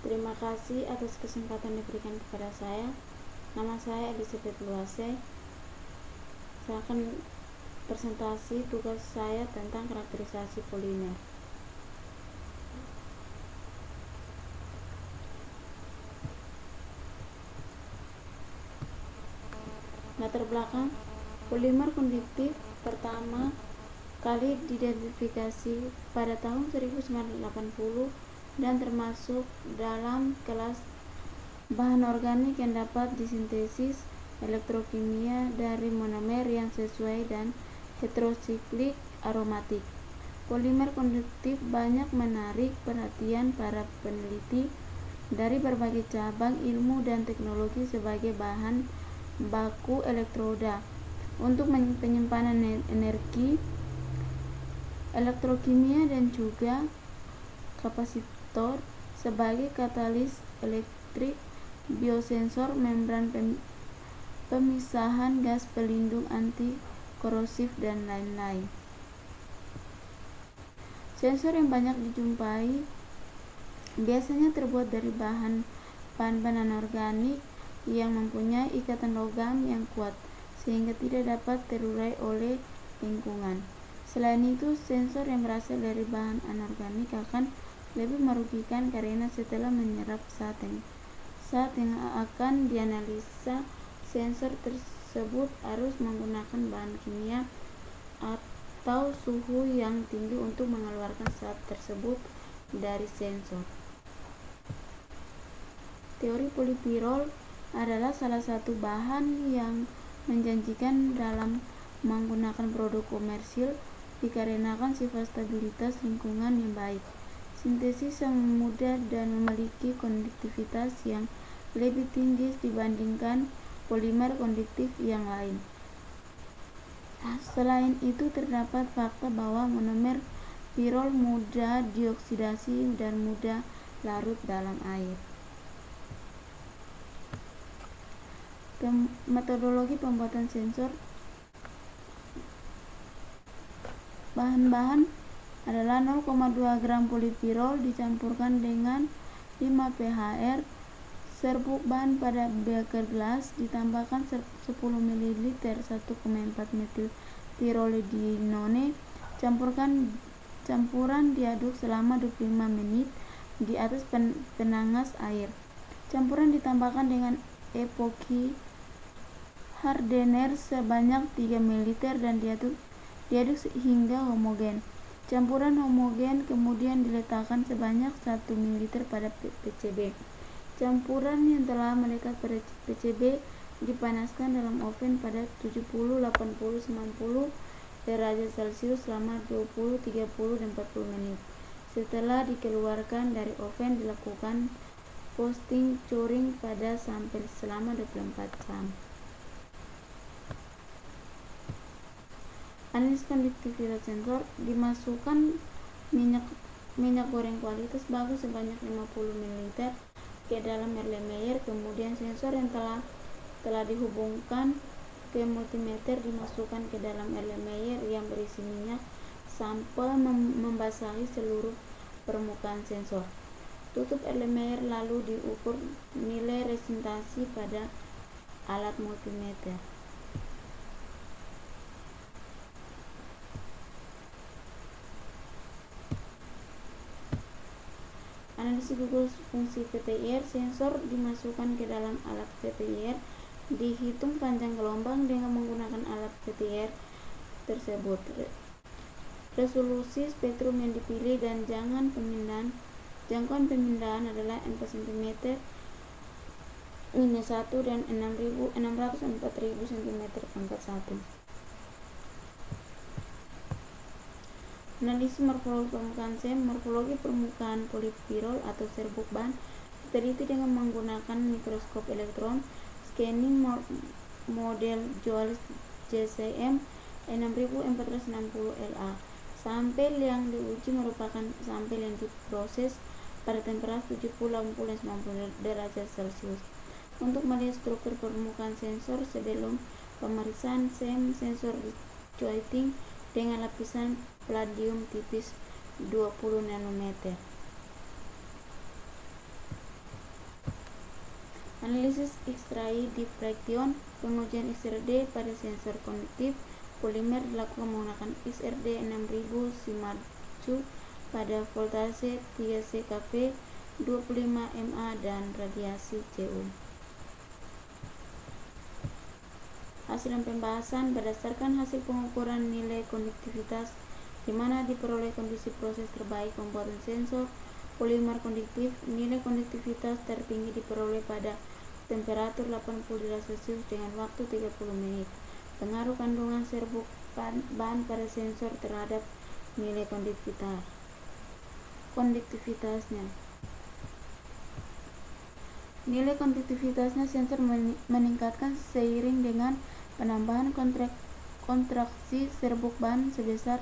Terima kasih atas kesempatan diberikan kepada saya. Nama saya Elizabeth Luase. Saya akan presentasi tugas saya tentang karakterisasi polimer. Latar belakang, polimer konduktif pertama kali diidentifikasi pada tahun 1980 dan termasuk dalam kelas bahan organik yang dapat disintesis elektrokimia dari monomer yang sesuai dan heterosiklik aromatik. Polimer konduktif banyak menarik perhatian para peneliti dari berbagai cabang ilmu dan teknologi sebagai bahan baku elektroda untuk penyimpanan energi, elektrokimia, dan juga kapasitor sebagai katalis elektrik, biosensor, membran pemisahan gas pelindung anti korosif, dan lain-lain. Sensor yang banyak dijumpai biasanya terbuat dari bahan anorganik yang mempunyai ikatan logam yang kuat sehingga tidak dapat terurai oleh lingkungan. Selain itu, sensor yang berasal dari bahan anorganik akan lebih merugikan karena setelah menyerap zat yang akan dianalisa, sensor tersebut harus menggunakan bahan kimia atau suhu yang tinggi untuk mengeluarkan zat tersebut dari sensor. Teori polipirol adalah salah satu bahan yang menjanjikan dalam menggunakan produk komersil dikarenakan sifat stabilitas lingkungan yang baik, sintesis yang mudah, dan memiliki konduktivitas yang lebih tinggi dibandingkan polimer konduktif yang lain. Selain itu, terdapat fakta bahwa monomer pirol mudah dioksidasi dan mudah larut dalam air. Metodologi pembuatan sensor. Bahan-bahan adalah 0,2 gram polipirol dicampurkan dengan 5 pH. Serbuk bahan pada beker gelas, ditambahkan 10 ml 1,4 metil tirolidinone. Campuran diaduk selama 25 menit di atas penangas air. Campuran ditambahkan dengan epoxy hardener sebanyak 3 ml dan diaduk hingga homogen. Campuran homogen kemudian diletakkan sebanyak 1 ml pada PCB. Campuran yang telah melekat pada PCB dipanaskan dalam oven pada 70, 80, 90 derajat Celcius selama 20, 30, dan 40 menit. Setelah dikeluarkan dari oven, dilakukan posting curing pada sampel selama 24 jam. Analisis konduktivitas sensor. Dimasukkan minyak goreng kualitas bagus sebanyak 50 ml ke dalam Erlenmeyer. Kemudian sensor yang telah dihubungkan ke multimeter dimasukkan ke dalam Erlenmeyer yang berisi minyak sampai membasahi seluruh permukaan sensor. Tutup Erlenmeyer lalu diukur nilai resistasi pada alat multimeter. Analisis gugus fungsi VTIR. Sensor dimasukkan ke dalam alat VTIR, dihitung panjang gelombang dengan menggunakan alat VTIR tersebut, resolusi spektrum yang dipilih, dan jangkauan pemindahan adalah 4 cm -1 dan 600-4000 cm -1. Analisis morfologi permukaan SEM. Morfologi permukaan polipirol atau serbuk bahan diteliti dengan menggunakan mikroskop elektron scanning model Joales JCM 6460 LA. Sampel yang diuji merupakan sampel yang diproses pada temperatur 70, 80, dan 90 derajat Celcius. Untuk melihat struktur permukaan sensor sebelum pemeriksaan SEM, sensor dicoating dengan lapisan palladium tipis 20 nanometer. Analisis X-ray diffraction. Pengujian XRD pada sensor konduktif polimer dilakukan menggunakan XRD 6000 Shimadzu pada voltase 3 CKV 25 mA dan radiasi CU. Hasil pembahasan berdasarkan hasil pengukuran nilai konduktivitas di mana diperoleh kondisi proses terbaik pembuatan sensor polimer konduktif. Nilai konduktivitas tertinggi diperoleh pada temperatur 80 derajat Celcius dengan waktu 30 menit. Pengaruh kandungan serbuk ban pada sensor terhadap nilai konduktivitasnya. Nilai konduktivitasnya sensor meningkatkan seiring dengan penambahan kontraksi serbuk ban sebesar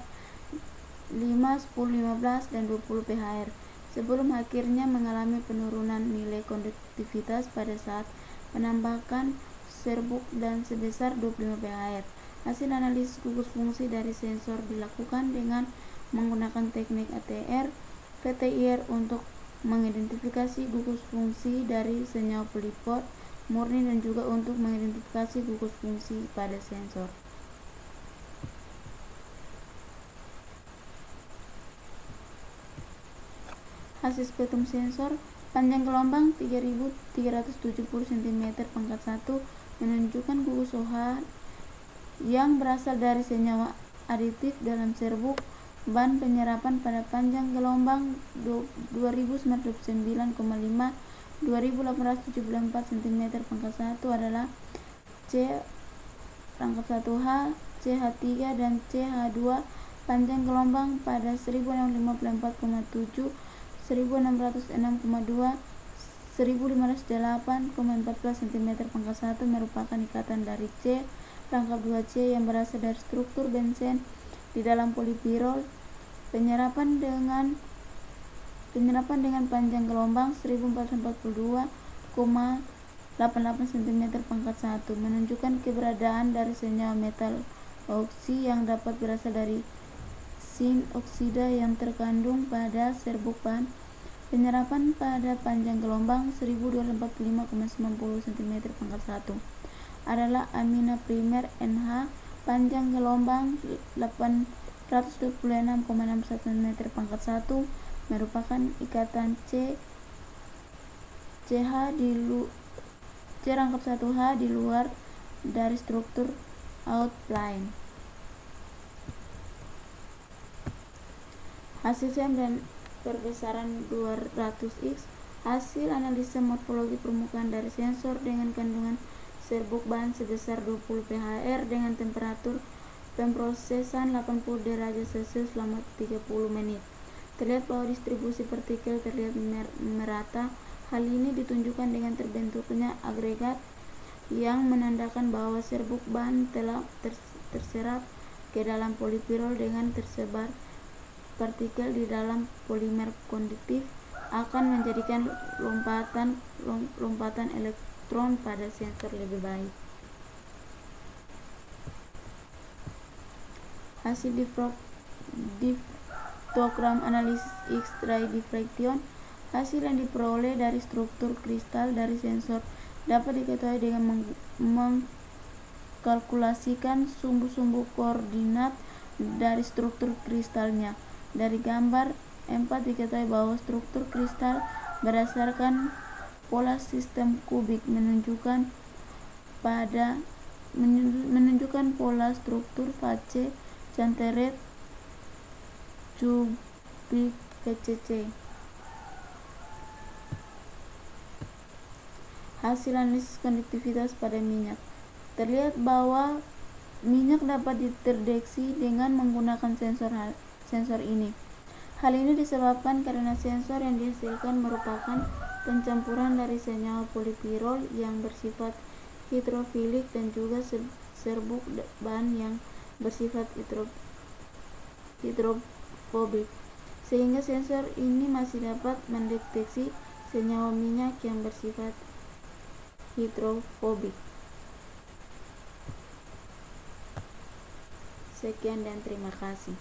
5, 10, 15, dan 20 pHr sebelum akhirnya mengalami penurunan nilai konduktivitas pada saat menambahkan serbuk dan sebesar 25 pHr. Hasil analisis gugus fungsi dari sensor dilakukan dengan menggunakan teknik ATR VTIR untuk mengidentifikasi gugus fungsi dari senyawa polipor murni dan juga untuk mengidentifikasi gugus fungsi pada sensor. Hasil spektrum sensor. Panjang gelombang 3370 cm pangkat 1 menunjukkan gugus OH yang berasal dari senyawa aditif dalam serbuk ban. Penyerapan pada panjang gelombang 2909,5 2874 cm pangkat 1 adalah C1H, CH3 dan CH2. Panjang gelombang pada 1654,7 1606,2 1508,14 cm pangkat 1 merupakan ikatan dari C rangkap 2C yang berasal dari struktur benzen di dalam polipirol. Penyerapan dengan panjang gelombang 1442,88 cm pangkat 1 menunjukkan keberadaan dari senyawa metal oksi yang dapat berasal dari zinc oksida yang terkandung pada serbuk ban. Penyerapan pada panjang gelombang 1245,90 cm pangkat 1 adalah amina primer NH. Panjang gelombang 826,61 cm pangkat 1 merupakan ikatan C rangkap 1H di luar dari struktur outline. Hasil SEM dan perbesaran 200X. Hasil analisa morfologi permukaan dari sensor dengan kandungan serbuk ban sebesar 20 pHr dengan temperatur pemrosesan 80 derajat Celcius selama 30 menit. Terlihat bahwa distribusi partikel terlihat merata. Hal ini ditunjukkan dengan terbentuknya agregat yang menandakan bahwa serbuk ban telah terserap ke dalam polipirol dengan tersebar partikel di dalam polimer konduktif akan menjadikan lompatan elektron pada sensor lebih baik. Hasil diftogram analisis X-ray diffraction. Hasil yang diperoleh dari struktur kristal dari sensor dapat diketahui dengan mengkalkulasikan sumbu-sumbu koordinat dari struktur kristalnya. Dari gambar 4 diketahui bahwa struktur kristal berdasarkan pola sistem kubik menunjukkan pola struktur fase canteret kubik VCC. Hasil analisis konduktivitas pada minyak. Terlihat bahwa minyak dapat dideteksi dengan menggunakan sensor ini. Hal ini disebabkan karena sensor yang dihasilkan merupakan pencampuran dari senyawa polipirol yang bersifat hidrofilik dan juga serbuk ban yang bersifat hidrofobik, sehingga sensor ini masih dapat mendeteksi senyawa minyak yang bersifat hidrofobik. Sekian dan terima kasih.